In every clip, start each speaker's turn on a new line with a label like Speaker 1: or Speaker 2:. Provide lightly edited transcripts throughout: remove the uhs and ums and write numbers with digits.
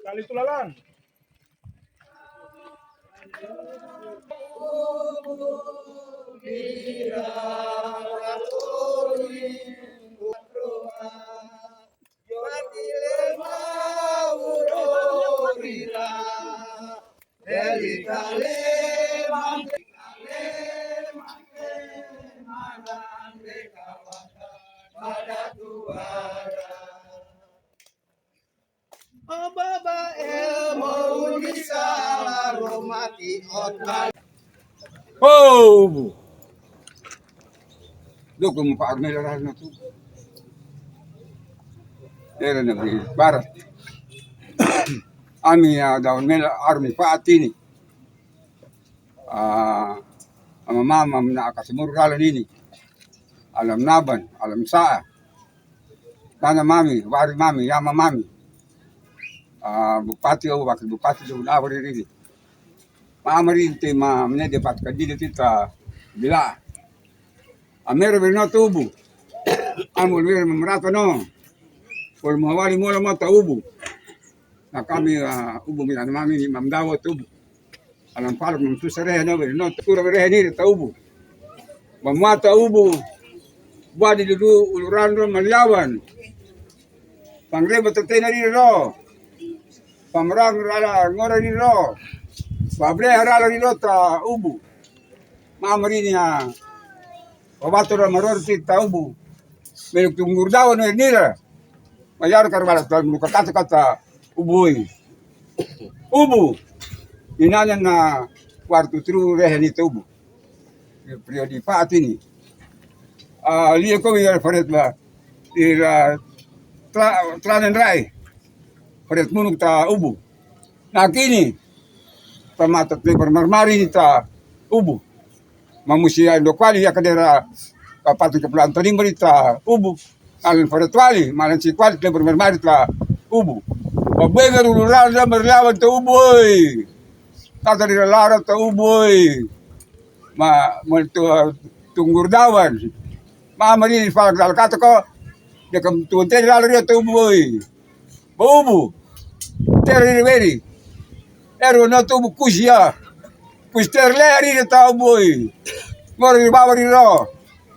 Speaker 1: Kali tulalan.
Speaker 2: Oh, doko mo pa agmelaran na to. Era na barat. Ami daun mela armi pa atini. Ang mama na akasimurgalan ini. Alam naban, alam saa. Tana mami, wari mami, yama mami. Bupati o wakil bupati do nawari rini. Maamarin te ma mene debat kadili tita bila. Amero berno tubu. Amul ber merata no. Por mawali mo lang mata ubu. Na kami ubu mi mami ni mamdawo tubu. Alam palok ng tusare no ber no tukura ber ni ta ubu. Mamata ubu. Buadi dulu uluran ro malyawan. Pangreba tatay na rin ro. Pamrang rala ngora rin ro. Pabre rala rin ro ta ubu. Maamarin niya. Pabato ro maror ta ubu. Meluk tungurdawan no nila. Mayar karwala tal muka kata ubuy. Ubu. Inanan na kwarto tru rehen ito ubu. Priodi pa atini. Liya ko yung paret ba. Ira tranen rai. Paret munug ta ubu. Nakini. Pamatat ni marmari ni ta ubu. Mamusia do kwali ya kadera kapatu ke plan tadi berita ubu. Alin paretwali malan si kwali ke marmari ta ubu. Pabega uluran na marlawan ta uboy. Tata di lara ta uboy. Tunggurdawan. Mamari falak dal kata ko de kam tuante dal rio ta uboy. Ubu. Teri veri. Ero na tu kusia. Kusterle ari ta uboy. Ngori babari ro.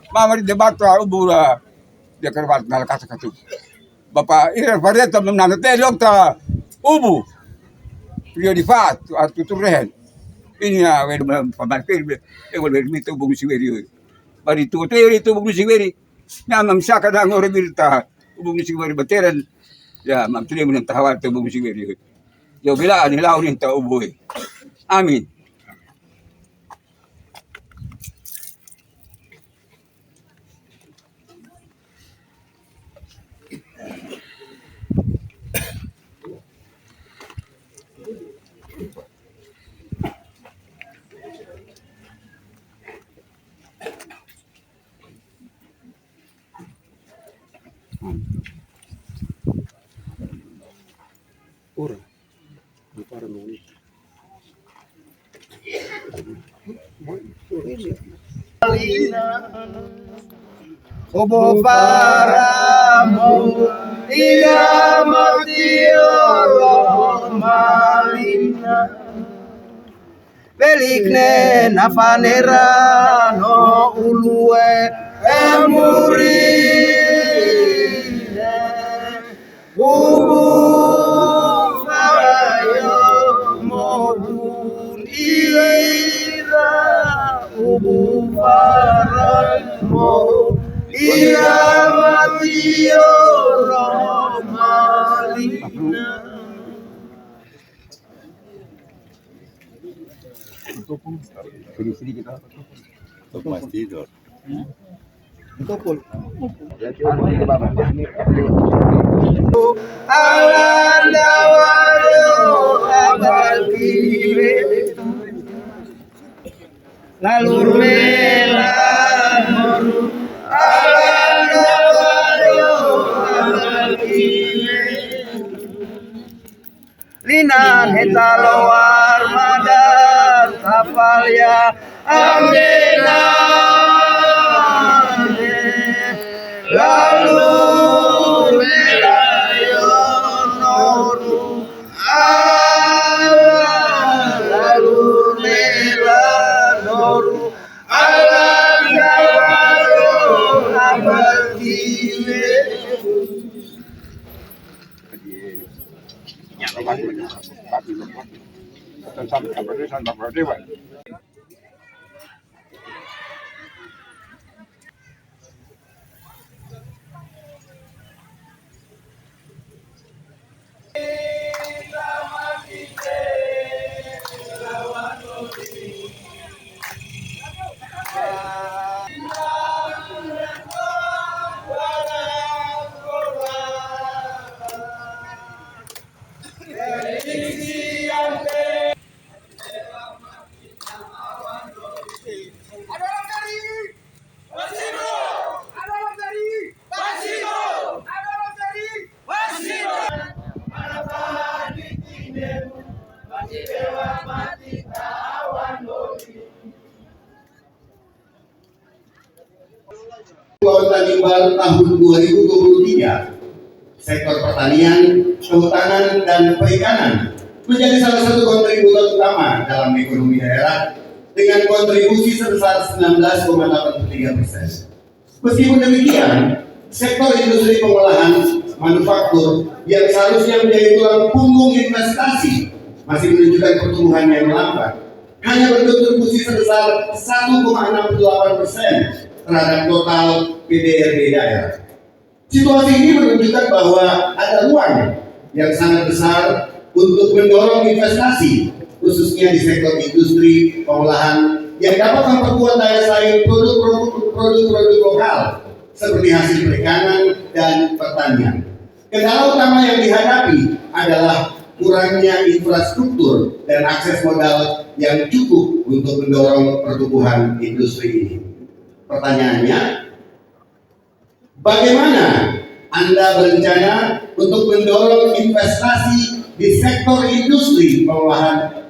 Speaker 2: Mamari debat ta ubu la. De kerbat dal kata katu. Bapak ira pareta menanate dokta ubu. Rio di fat tuturehen. Ini ya pabakir ewel mito bugu siweri. Bari tu teori tu bugu siweri. Na mam saka da ngore birta bugu siweri bateran. Ya mam tuli mun tahawat tu bugu siweri. Yo bila ni laurin ta uboy. Amin. Ora. Para nuni.
Speaker 3: Obo para mo ila matiolo malina belikne nafanera no ulue emurine ubu farayo mobun ira ubu farayo ira matiolo malina.
Speaker 2: Sini kita.
Speaker 4: Mas tidur.
Speaker 3: Alanda linan heta luar madan kapal ya amena lalu melayon noru lalu melayon noru alam gawaru abadiwe.
Speaker 1: Tanimbal tahun 2023, sektor pertanian, kehutanan, dan perikanan menjadi salah satu kontributor utama dalam ekonomi daerah dengan kontribusi sebesar 19,83%. Meskipun demikian, sektor industri pengolahan manufaktur yang seharusnya menjadi tulang punggung investasi masih menunjukkan pertumbuhan yang lambat, hanya berkontribusi sebesar 1,68% terhadap total PDRB daerah. Situasi ini menunjukkan bahwa ada ruang yang sangat besar untuk mendorong investasi, khususnya di sektor industri pengolahan yang dapat memperkuat daya saing produk-produk lokal seperti hasil perikanan dan pertanian. Kendala utama yang dihadapi adalah kurangnya infrastruktur dan akses modal yang cukup untuk mendorong pertumbuhan industri ini. Pertanyaannya, bagaimana Anda berencana untuk mendorong investasi di sektor industri pengolahan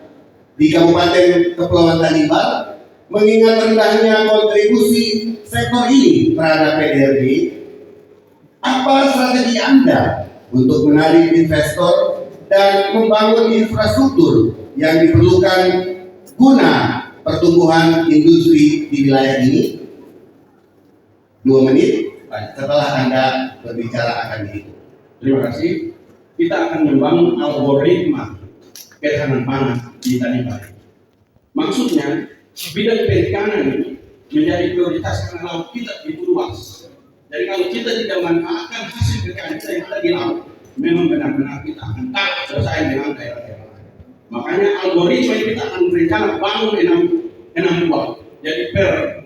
Speaker 1: di Kabupaten Kepulauan Tanimbal, mengingat rendahnya kontribusi sektor ini terhadap PDRB? Apa strategi Anda untuk menarik investor dan membangun infrastruktur yang diperlukan guna pertumbuhan industri di wilayah ini? 2 menit setelah Anda berbicara akan itu.
Speaker 5: Terima kasih. Kita akan membangun algoritma ketahanan pangan di Tanimbal. Maksudnya, bidang perikanan ini menjadi prioritas karena laut kita itu luas. Jadi kalau kita tidak manfaatkan hasil perikanan kita yang ada di laut, memang benar-benar kita akan tak selesai dengan daerah-daerah. Makanya algoritma ini kita akan berencana bangun 6 buah. Jadi per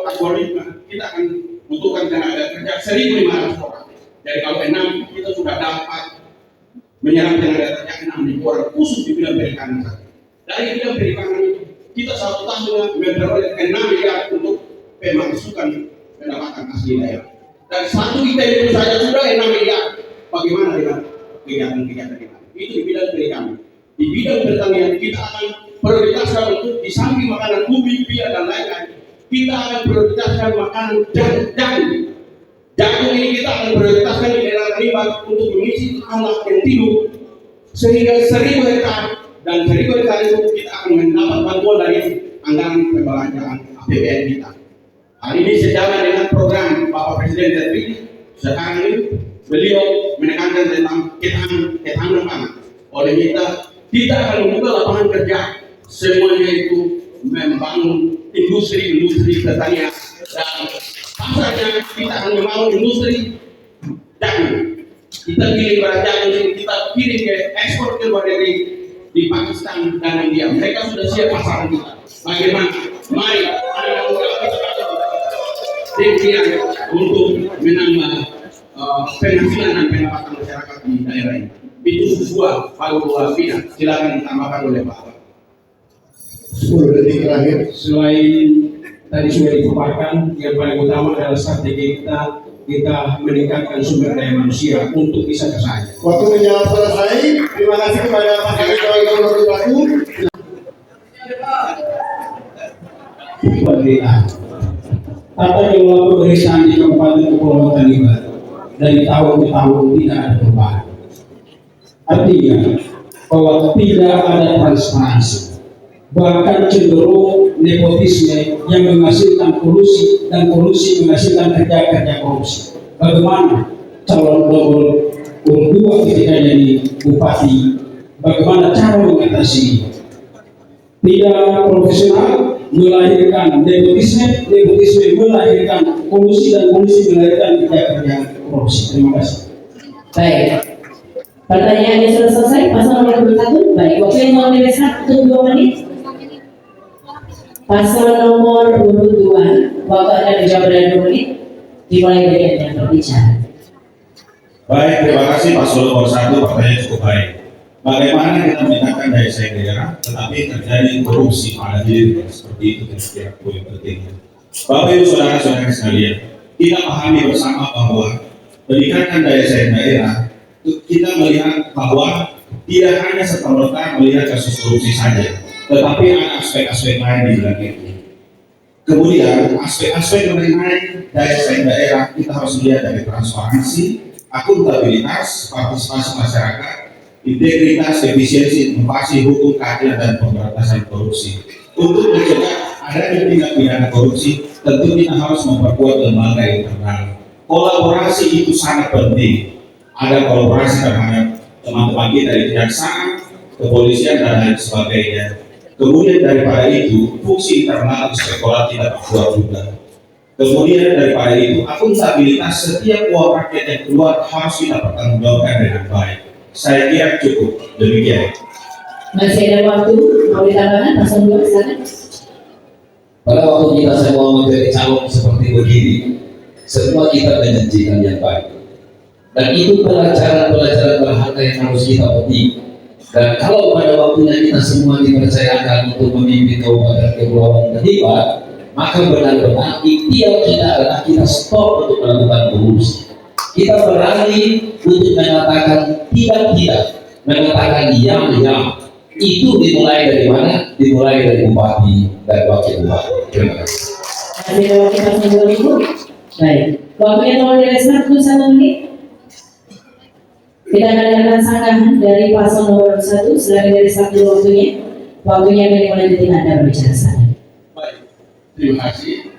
Speaker 5: algoritma kita akan butuhkan tenaga kerja 1.500 orang. Jadi kalau 6 kita sudah dapat menyerap tenaga kerja 6.000 orang khusus di bidang perikanan. Dari bidang perikanan itu kita satu tahun memperoleh 6 miliar untuk pemasukan pendapatan asli daerah. Dan satu kita itu saja sudah 6 miliar. Bagaimana dengan kegiatan-kegiatan kita? Itu di bidang perikanan. Di bidang pertanian kita akan prioritaskan untuk di samping makanan ubi, pia dan lain-lain. Kita akan prioritaskan makanan jagung. Jagung ini kita akan prioritaskan di daerah Tanimbal untuk mengisi anak yang tidur sehingga 1.000 hektar, dan 1.000 hektar itu kita akan mendapat bantuan dari anggaran pembelanjaan APBN kita. Hal ini sejalan dengan program Bapak Presiden terpilih. Sekarang ini beliau menekankan tentang ketahanan pangan. Oleh kita akan membuka lapangan kerja, semuanya itu membangun industri pertanian, dan pasarnya kita akan membangun industri jagung. Kita kirim barang jagung ini, kita kirim ke ekspor ke luar negeri di Pakistan dan India. Mereka sudah siap pasaran kita. Bagaimana? Mari anak muda kita untuk menambah penghasilan dan pendapatan masyarakat di daerah ini. Itu sebuah palu bina. Silakan ditambahkan oleh Pak.
Speaker 1: 10 detik terakhir.
Speaker 5: Selain tadi sudah dipaparkan, yang paling utama adalah strategi kita kita meningkatkan sumber daya manusia untuk bisa bersaing.
Speaker 1: Waktu menjawab selesai. Terima kasih kepada pasangan calon nomor 1.
Speaker 5: Pemerintahan. Tata kelola pemerintahan di Kabupaten Kepulauan Tanimbar dari tahun ke tahun tidak ada perubahan. Artinya bahwa tidak ada transparansi, bahkan cenderung nepotisme yang menghasilkan kolusi dan kolusi menghasilkan kerja-kerja korupsi. Bagaimana calon nomor urut 2 ketika jadi bupati, bagaimana cara mengatasi ini? Tidak profesional melahirkan nepotisme, nepotisme melahirkan kolusi dan kolusi melahirkan kerja-kerja korupsi. Terima kasih.
Speaker 6: Baik. Pertanyaannya sudah selesai. Paslon nomor 21. Baik. Waktu yang mau diresap untuk 2 menit. Paslon nomor 22. Waktu Anda dijawab dari 2 menit. Dimulai dari Anda yang berbicara.
Speaker 7: Baik, terima kasih Paslon nomor 1. Pertanyaan cukup baik. Bagaimana kita meningkatkan daya saing daerah, tetapi terjadi korupsi pada diri seperti itu yang sekiranya poin pentingnya. Bapak Ibu saudara-saudara sekalian, kita pahami bersama bahwa meningkatkan daya saing daerah, kita melihat bahwa tidak hanya serta-merta melihat kasus korupsi saja, tetapi ada aspek-aspek lain di belakang itu. Kemudian aspek-aspek mengenai daya saing daerah kita harus melihat dari transparansi, akuntabilitas, partisipasi masyarakat, integritas, efisiensi, inovasi, hukum, keadilan, dan pemberantasan korupsi. Untuk mencegah adanya tindak pidana korupsi, tentu kita harus memperkuat lembaga internal. Kolaborasi itu sangat penting. Ada kolaborasi terhadap teman-teman kita di kejaksaan, kepolisian, dan lain sebagainya. Kemudian daripada itu, fungsi internal inspektorat kita perkuat juga. Kemudian daripada itu, akuntabilitas setiap uang rakyat yang keluar harus kita pertanggungjawabkan dengan baik. Saya kira cukup demikian.
Speaker 6: Masih ada waktu. Mau ditambahkan paslon 2, silakan.
Speaker 8: Pada waktu kita semua menjadi calon seperti begini, semua kita menjanjikan yang baik. Dan itu pelajaran-pelajaran berharga yang harus kita petik. Dan kalau pada waktunya kita semua dipercayakan untuk memimpin Kabupaten Kepulauan Tanimbar, maka benar-benar ikhtiar kita adalah kita stop untuk melakukan korupsi. Kita berani untuk mengatakan tidak, mengatakan yang. Itu dimulai dari mana? Dimulai dari bupati dan wakil bupati. Terima kasih.
Speaker 6: Masih ada waktu paslon 2 minggu. Baik. Waktunya tolong diresap 1 menit. Kita akan dengarkan sanggahan dari paslon nomor 1. Silakan diresap dulu waktunya. Waktunya minimal detik Anda berbicara sana.
Speaker 5: Baik, terima kasih.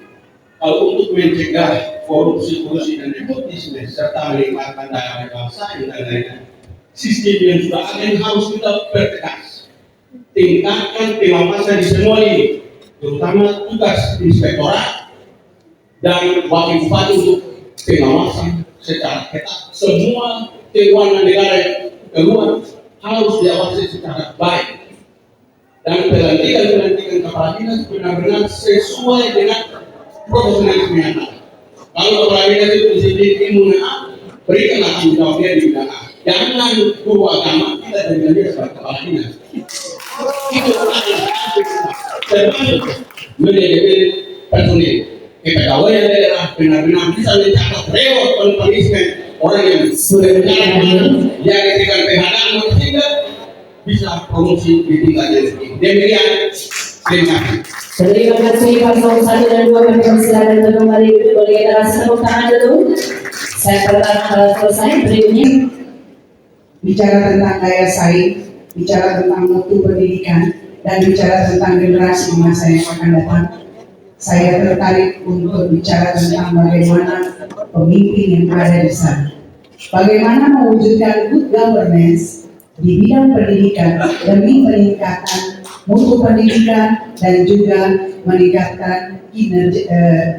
Speaker 5: Kalau untuk mencegah korupsi dan nepotisme serta meningkatkan daya saing dan lain-lain, sistem yang sudah ada yang harus kita pertegas. Tingkatkan pengawasan di semua ini, terutama tugas inspektorat dan wakil bupati untuk pengawasan secara ketat. Semua keuangan negara yang keluar harus diawasi secara baik, dan pelantikan kepala dinas benar-benar sesuai dengan profesionalisme yang ada. Kalau kepala dinas itu disiplin ilmu berikanlah tanggung jawabnya di bidang A. Jangan guru agama kita dengan dia sebagai kepala dinas. Itu termasuk manajemen personil. Kepegawaian daerah benar-benar bisa mencatat reward punishment orang yang sudah yang diberikan penghargaan sehingga bisa promosi di tingkat yang tinggi. Demikian, terima kasih.
Speaker 6: Terima kasih paslon 1 dan 2. Kami persilakan untuk kembali duduk. Boleh kita rasa tepuk tangan dulu. Saya pertama kalau selesai. Berikutnya
Speaker 9: bicara tentang daya saing, bicara tentang mutu pendidikan, dan bicara tentang generasi masa yang akan datang. Saya tertarik untuk bicara tentang bagaimana pemimpin yang ada di sana. Bagaimana mewujudkan good governance di bidang pendidikan demi peningkatan mutu pendidikan dan juga meningkatkan kinerja,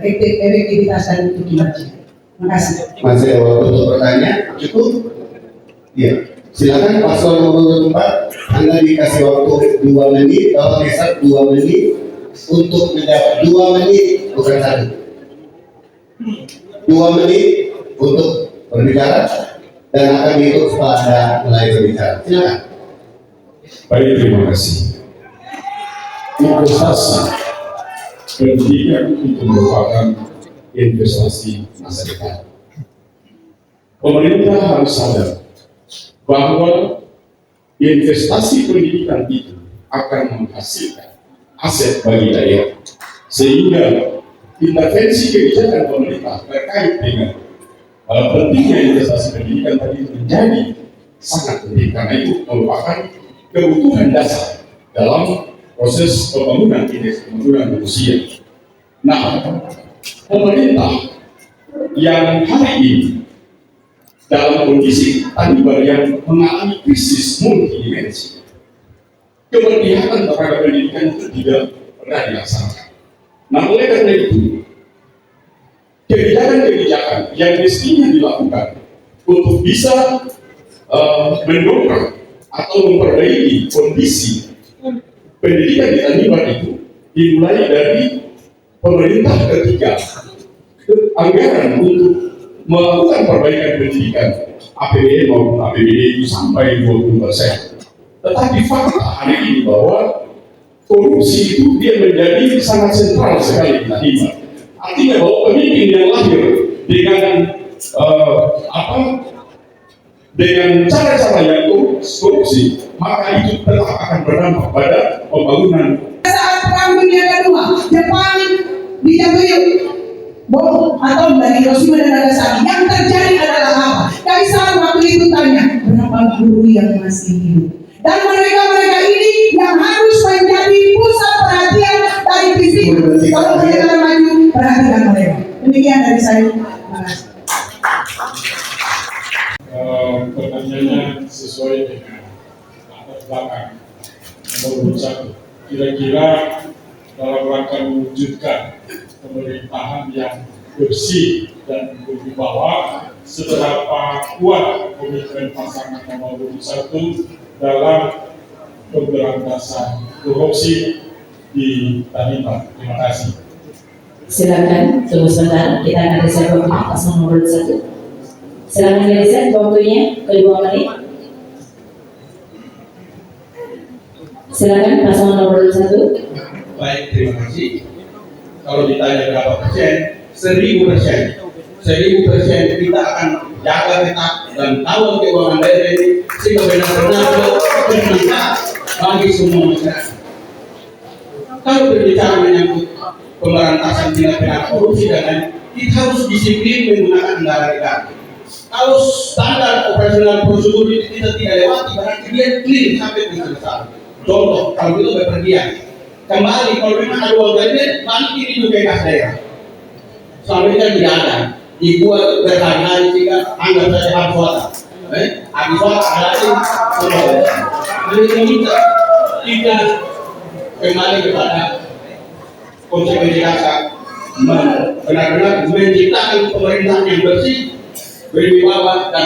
Speaker 9: efektivitas dan mutu kinerja. Terima kasih.
Speaker 1: Masih ada waktu untuk bertanya? Cukup? Ya. Silakan paslon nomor 4. Anda dikasih waktu 2 menit. Kalau bisa 2 menit untuk menjawab. 2 menit bukan 1. 2 menit untuk berbicara dan akan dihitung setelah Anda mulai berbicara. Silakan.
Speaker 7: Baik, terima kasih. Investasi pendidikan itu merupakan investasi masa depan.
Speaker 5: pemerintah harus sadar bahwa investasi pendidikan itu akan menghasilkan aset bagi daerah, sehingga intervensi kebijakan pemerintah terkait dengan pentingnya investasi pendidikan tadi menjadi sangat penting, karena itu merupakan kebutuhan dasar dalam proses pembangunan manusia. Nah, pemerintah yang hari ini dalam kondisi Tanimbar yang mengalami krisis multidimensi, keberpihakan terhadap pendidikan itu tidak pernah dilaksanakan. Nah, oleh karena itu, kebijakan-kebijakan yang mestinya dilakukan untuk bisa mendongkrak atau memperbaiki kondisi pendidikan di Tanimbar itu dimulai dari pemerintah ketika anggaran untuk melakukan perbaikan pendidikan APBN maupun APBD itu sampai 20%. Tetapi fakta hari ini bahwa korupsi itu dia menjadi sangat sentral sekali di Tanimbar. Artinya bahwa pemimpin yang lahir dengan dengan cara-cara yang korupsi, maka itu tetap akan berdampak pada pembangunan.
Speaker 9: Saat Perang Dunia Kedua, Jepang dijatuhi bom atau dari Hiroshima dan Nagasaki, yang terjadi adalah apa? Kaisar waktu itu tanya, berapa guru yang masih hidup? Dan mereka ini yang harus menjadi pusat perhatian dari pimpin. Kalau mereka maju, perhatikan mereka. Demikian dari saya. Terima kasih.
Speaker 10: Pertanyaannya sesuai dengan latar belakang. Nomor 1, kira-kira dalam rangka mewujudkan pemerintahan yang bersih dan berwibawa, seberapa kuat komitmen pasangan nomor 1 dalam pemberantasan korupsi di Tanimbar. Terima kasih.
Speaker 6: Silakan, tunggu sebentar. Kita akan riset waktu pasangan nomor 1. Silakan riset waktunya ke 2 menit. Silakan pasangan nomor 1.
Speaker 5: Baik, terima kasih. Kalau ditanya berapa persen, 1000%. 1000% kita akan jaga ketat dan tahu keuangan daerah ini sehingga benar-benar bermanfaat bagi semua masyarakat. Kalau berbicara menyangkut pemberantasan tindak pidana korupsi dan lain, kita harus disiplin menggunakan anggaran negara. Kalau standar operasional prosedur itu kita tidak lewati, berarti dia clean sampai selesai. Contoh, kalau itu bepergian, kembali kalau memang ada uang gede, balik ini juga kas daerah. Selama ini kan tidak ada. Dibuat berharga sehingga anggap saja hak suara. Hak suara ada ini. Jadi kita tidak kembali kepada konsekuensi dasar, benar-benar menciptakan pemerintahan yang bersih, berwibawa, dan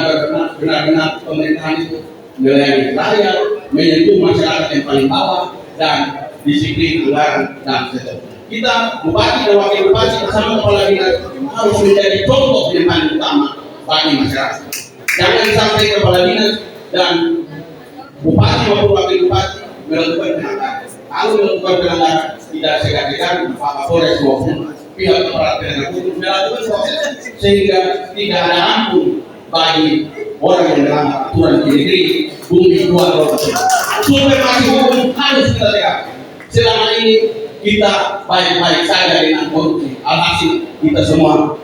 Speaker 5: benar-benar pemerintahan itu melayani rakyat, menyentuh masyarakat yang paling bawah, dan disiplin anggaran dan seterusnya. Kita bupati dan wakil bupati bersama kepala dinas harus menjadi contoh yang paling utama bagi masyarakat. Jangan sampai kepala dinas dan bupati maupun wakil bupati melakukan pelanggaran. Kalau melakukan pelanggaran tidak segan-segan Pak Kapolres maupun pihak aparat penegak hukum melakukan proses sehingga tidak ada ampun bagi orang yang melanggar aturan di negeri bumi 2 Supremasi hukum harus kita tegak. Selama ini kita baik-baik saja dengan korupsi, alhasil kita semua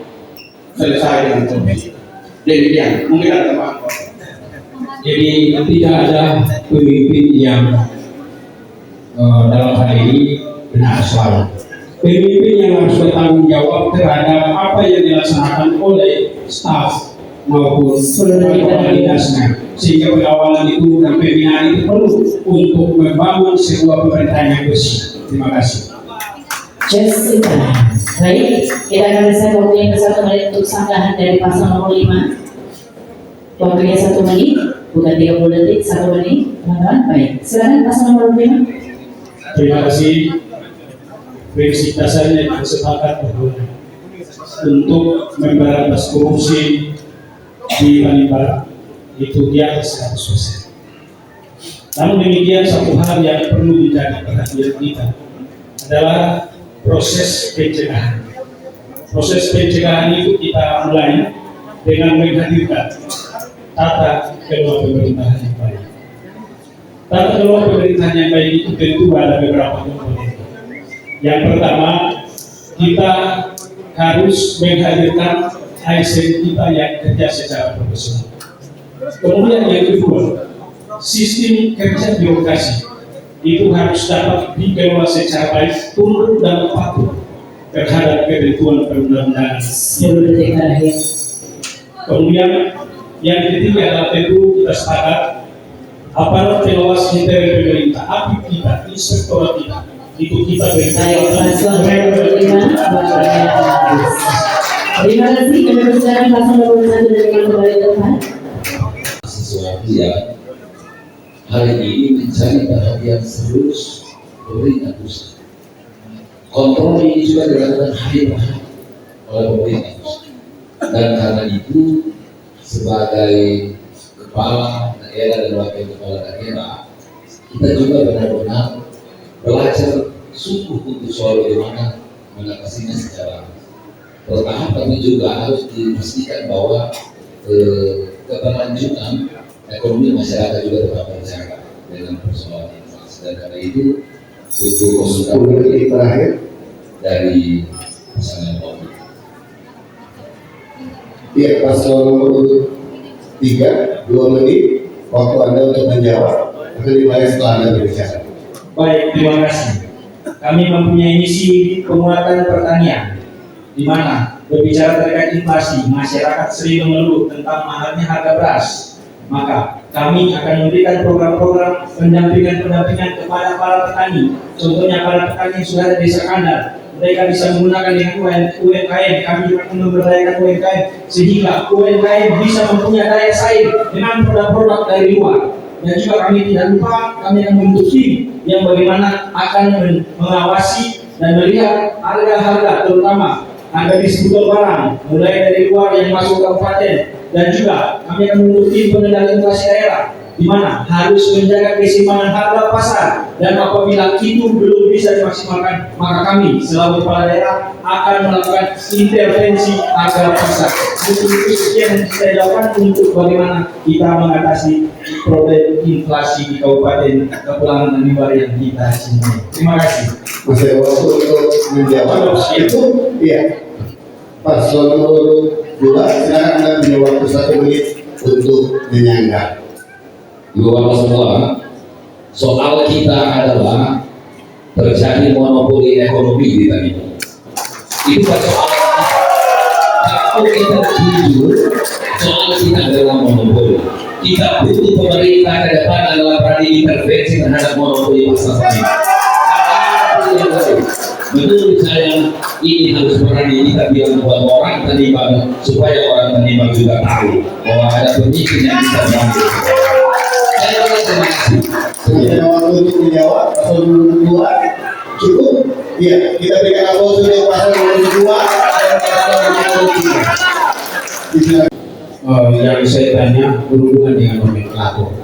Speaker 5: selesai dengan korupsi. Demikian, mungkin ada Pak.
Speaker 8: Jadi tidak ada pemimpin yang dalam hal ini benar selalu. Pemimpin yang harus bertanggung jawab terhadap apa yang dilaksanakan oleh staf maupun kepala dinasnya, sehingga pengawalan itu dan pembinaan itu perlu untuk membangun sebuah pemerintahan yang bersih. Terima kasih.
Speaker 6: Jessica. Baik, kita akan riset waktunya ke 1 menit untuk sanggahan dari pasangan nomor 5. Waktunya 1 menit, bukan 30 detik, 1 menit. Teman-teman, baik. Silakan pasangan nomor 5.
Speaker 10: Terima kasih. Prinsip dasarnya kita sepakat bahwa untuk memberantas korupsi di Tanimbar itu di atas 100%. Namun demikian, satu hal yang perlu menjadi perhatian kita adalah proses pencegahan. Proses pencegahan itu kita mulai dengan menghadirkan tata kelola pemerintahan yang baik. Tata kelola pemerintahan yang baik itu tentu ada beberapa komponen. Yang pertama, kita harus menghadirkan ASN kita yang kerja secara profesional. Kemudian yang kedua, sistem kerja birokrasi itu harus dapat dikelola secara baik, tunduk dan patuh terhadap ketentuan perundang-undangan. Kemudian yang ketiga adalah tentu kita sepakat aparat pengawas intern pemerintah, API kita, inspektorat kita, itu kita berikan.
Speaker 6: Terima kasih. Kami persilakan paslon nomor 1 dari kembali ke depan.
Speaker 8: Sesuatu yang hari ini mencari perhatian serius pemerintah pusat. Kontrol ini juga dilakukan hari per hari oleh pemerintah pusat. Dan karena itu sebagai kepala daerah dan wakil kepala daerah, kita juga benar-benar belajar sungguh untuk soal bagaimana mengatasinya secara bertahap, tapi juga harus dipastikan bahwa keberlanjutan ekonomi masyarakat juga tetap terjaga dengan persoalan inflasi. Dan karena itu butuh komunikasi
Speaker 1: terakhir
Speaker 8: dari pasangan Pak.
Speaker 1: Iya, paslon nomor 3, 2 menit waktu Anda untuk menjawab akan dimulai setelah Anda berbicara.
Speaker 10: Baik, terima kasih. Kami mempunyai misi penguatan pertanian, di mana berbicara terkait inflasi, masyarakat sering mengeluh tentang mahalnya harga beras. Maka kami akan memberikan program-program pendampingan kepada para petani. Contohnya para petani yang sudah ada di desa Kandar, mereka bisa menggunakan dengan UMKM. Kami akan memberdayakan UMKM sehingga UMKM bisa mempunyai daya saing dengan produk-produk dari luar. Dan juga kami tidak lupa, kami akan membentuk tim yang bagaimana akan mengawasi dan melihat harga-harga, terutama harga distributor barang mulai dari luar yang masuk ke kabupaten. Dan juga kami akan membentuk tim pengendali inflasi daerah, di mana harus menjaga keseimbangan harga pasar. Dan apabila itu belum bisa dimaksimalkan, maka kami selaku kepala daerah akan melakukan intervensi harga pasar. Untuk itu sekian yang saya jawabkan untuk bagaimana kita mengatasi problem inflasi di Kabupaten Kepulauan Tanimbar yang kita sini. Terima kasih.
Speaker 1: Masih ada waktu untuk menjawab itu, iya. Paslon nomor 2, silakan Anda punya waktu 1 menit untuk menyanggah.
Speaker 8: Bapak semua, soal kita adalah terjadi monopoli ekonomi di Tanimbar. Itu soal kalau kita jujur, soal kita adalah monopoli. Kita butuh pemerintah ke depan adalah berani intervensi terhadap monopoli pasar Tanimbar. Menurut saya ini harus berani kita bilang buat orang Tanimbar supaya orang Tanimbar juga tahu bahwa ada pemimpin yang bisa berani. Terima kasih.
Speaker 1: Ada waktu untuk menjawab. Paslon nomor 2 cukup. Iya, kita berikan aplaus untuk paslon nomor 2 dan paslon nomor 3.
Speaker 10: Yang saya tanya berhubungan dengan nomenklatur.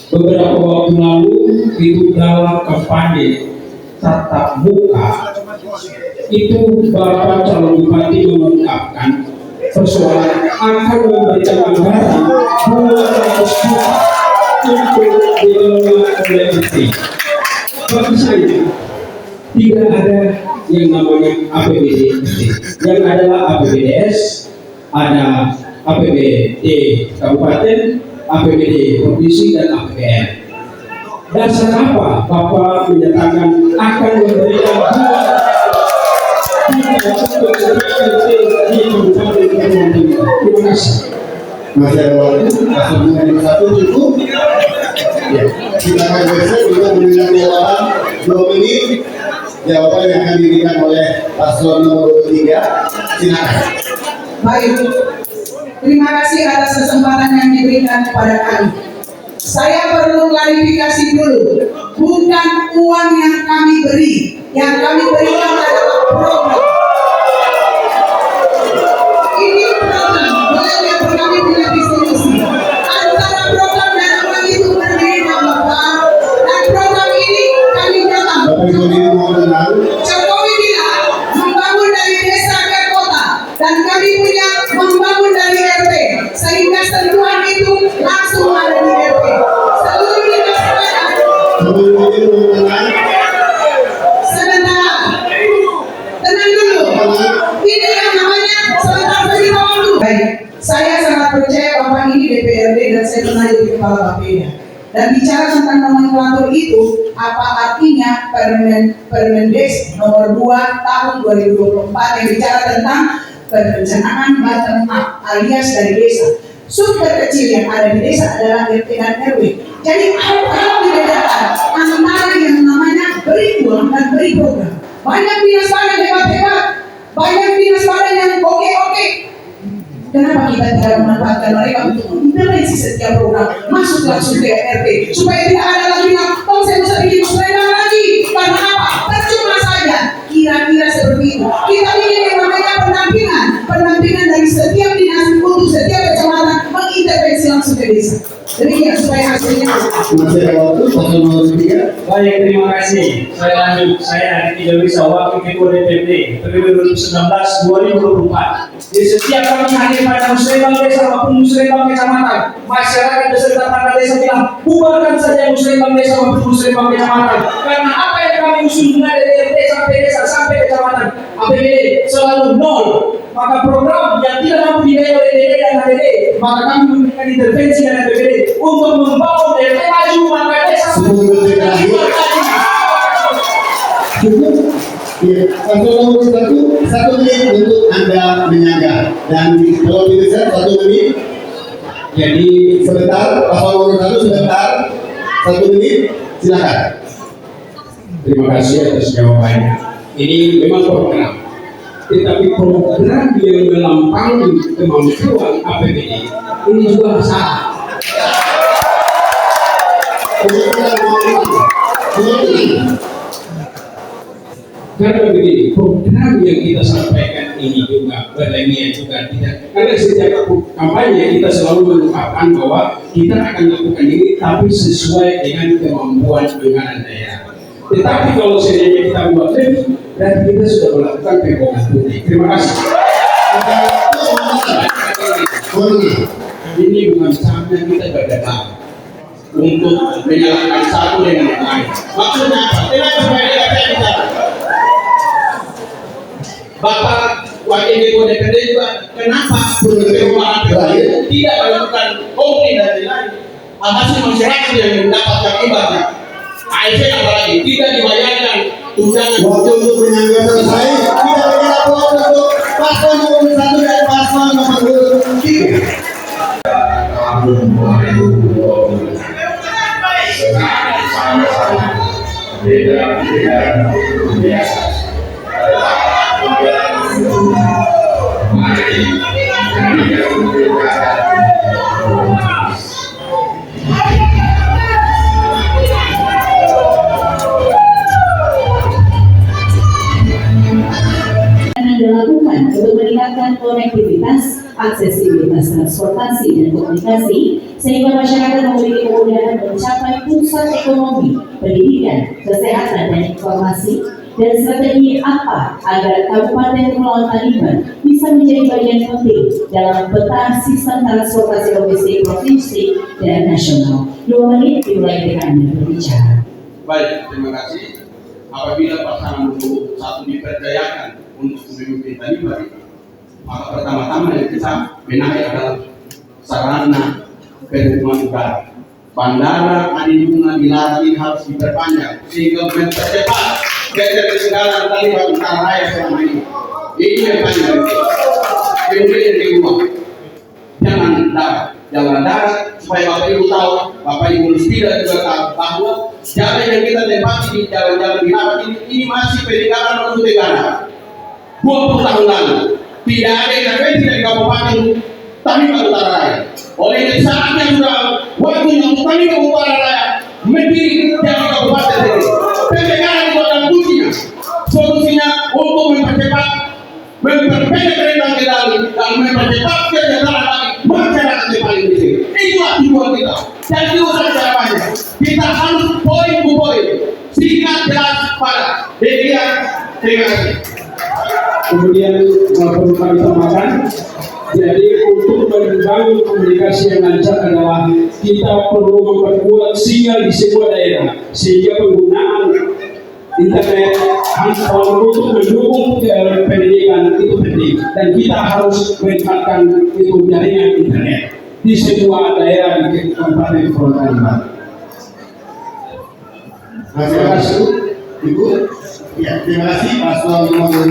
Speaker 10: Beberapa waktu lalu itu dalam kampanye tatap muka itu Bapak calon bupati mengungkapkan persoalan akan memberikan anggaran 200 juta untuk dikelola oleh BT. Bagi saya tidak ada yang namanya APBD, yang adalah APBDS, ada APBD kabupaten, APBD provinsi dan APBN. Dasar apa Bapak menyatakan akan memberikan Terima kasih.
Speaker 1: Masih ada waktu. Paslon nomor 1 cukup. Ya, kita akan besok untuk mendengar jawaban 2 menit. Jawaban yang akan diberikan oleh paslon nomor 3. Silakan.
Speaker 9: Baik, terima kasih atas kesempatan yang diberikan kepada kami. Saya perlu klarifikasi dulu, bukan uang yang kami beri, yang kami berikan adalah program. Ini program, bukan yang kami punya distribusi. Antara program dan uang itu berbeda, Bapak. Dan program ini kami datang.
Speaker 1: Bapak Ibu ini mau tenang.
Speaker 9: Jokowi bilang membangun dari desa ke kota, dan kami punya membangun kepala Bapeda. Dan bicara tentang nomenklatur itu, apa artinya Permendes nomor 2 tahun 2024 yang bicara tentang perencanaan bottom up alias dari desa. Sub terkecil yang ada di desa adalah RT dan RW. Jadi harus dibedakan antara yang namanya beri uang dan beri program. Banyak dinas badan hebat-hebat, banyak dinas badan yang oke-oke. Kenapa kita tidak memanfaatkan mereka untuk mengintervensi setiap program masuk langsung ke RT supaya tidak ada lagi yang saya bisa bikin musrembang lagi. Karena apa? Percuma saja. Kira-kira seperti itu. Kita bikin yang namanya pendampingan dari setiap dinas untuk setiap kecamatan mengintervensi langsung ke desa. Demikian supaya hasilnya.
Speaker 1: Masih ada waktu, pasal nomor 3.
Speaker 10: Baik, terima kasih. Saya lanjut. Saya Adi Jalisa, Wakil Ketua DPD periode 2019-2024. Di setiap kami hadir pada musrembang desa maupun musrembang kecamatan, masyarakat beserta perangkat desa bilang bubarkan saja musrembang desa maupun musrembang kecamatan. Karena apa yang kami usul mulai dari RT sampai desa sampai kecamatan, APBD selalu nol. Maka program yang tidak mampu dibiayai oleh DD dan HDD, maka kami memberikan intervensi dan APBD untuk membangun RT maju, maka desa
Speaker 1: Cukup. Ya, pasal nomor 1 menit untuk Anda menyanggah, dan kalau bisa 1 menit. Jadi sebentar, pasal nomor 1 sebentar, 1 menit, silakan.
Speaker 5: Terima kasih atas jawabannya. Ini memang program, tetapi program yang melampaui kemampuan APBD ini juga salah. Karena begini, program yang kita sampaikan ini juga berlainan juga tidak, karena setiap kampanye kita selalu mengungkapkan bahwa kita akan lakukan ini tapi sesuai dengan kemampuan anggaran daerah. Tetapi kalau seandainya kita buat lebih, dan kita sudah melakukan pemotongan publik. Terima kasih. Ini bukan saatnya kita berdebat untuk menyalahkan satu dengan yang lain. Maksudnya apa? Tidak supaya kita bicara. Bapak Wakil Ketua DPD juga kenapa perubahan terakhir tidak melakukan komplain dan lain-lain? Alhasil masyarakat yang mendapatkan ibadah. AFC apalagi tidak dibayarkan tunjangan.
Speaker 1: Waktu untuk menyanggah selesai, kita berikan aplaus untuk pasal nomor 1 dan pasal nomor 3.
Speaker 6: Dilakukan untuk meningkatkan konektivitas, aksesibilitas transportasi dan komunikasi sehingga masyarakat memiliki kemudahan mencapai pusat ekonomi, pendidikan, kesehatan dan informasi, dan strategi apa agar Kabupaten Kepulauan Taliban bisa menjadi bagian penting dalam peta sistem transportasi logistik provinsi dan nasional. 2 menit dimulai dengan Anda berbicara.
Speaker 5: Baik, terima kasih. Apabila pasangan nomor 1 dipercayakan untuk memimpin Taliban, maka pertama-tama yang kita benahi adalah sarana perhubungan udara. Bandara Adi Bunga Dilarang ini harus diperpanjang sehingga mempercepat ketertinggalan Taliban Utara Raya selama ini. Ini yang paling penting. Kemudian yang kedua, jalan darat supaya Bapak Ibu tahu, Bapak Ibu tidak juga tahu bahwa jalan yang kita lewati di jalan-jalan di darat ini masih peninggalan untuk negara. 20 tahun lalu tidak ada intervensi dari Kabupaten Taliban Utara Raya. Oleh itu saatnya sudah waktunya untuk Taliban Utara Raya mendiri dari kabupaten ini. Pencegahan itu adalah kuncinya. Solusinya untuk memperpendek kereta kendali dan mempercepat kesejahteraan bagi masyarakat yang paling di sini. Itulah tujuan kita. Dan itu saja caranya. Kita harus poin ke poin, singkat, jelas, padat. Demikian, terima kasih.
Speaker 11: Kemudian perlu kami tambahkan, jadi untuk membangun komunikasi yang lancar adalah kita perlu memperkuat sinyal di semua daerah sehingga penggunaan internet untuk mendukung pendidikan itu penting dan kita harus meningkatkan itu jaringan internet. di semua daerah di Kabupaten Kota Barat.
Speaker 1: Terima kasih, Ibu. Ya, terima kasih Pak Paslon nomor